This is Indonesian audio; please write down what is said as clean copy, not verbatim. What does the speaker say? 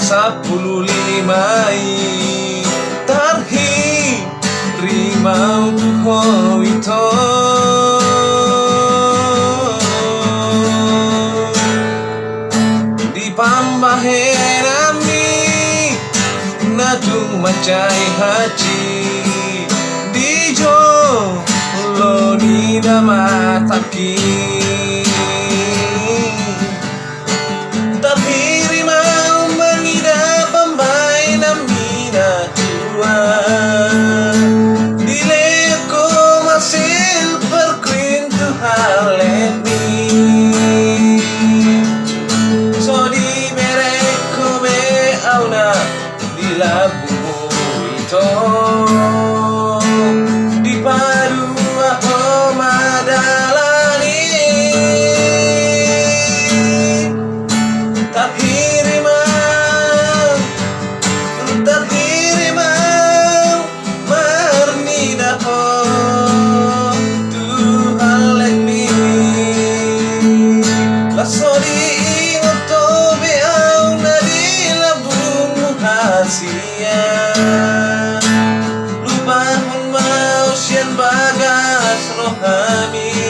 Sapululimai tarhi rimau tuho ito di pambahenami nadung macai haji di jo lo ni damataki labu ito di padu ako madalani taghiriman marnida ko Tuhan lekni lasodi ingot to beaw na di labung hasia lubahun mau sian bagas rohani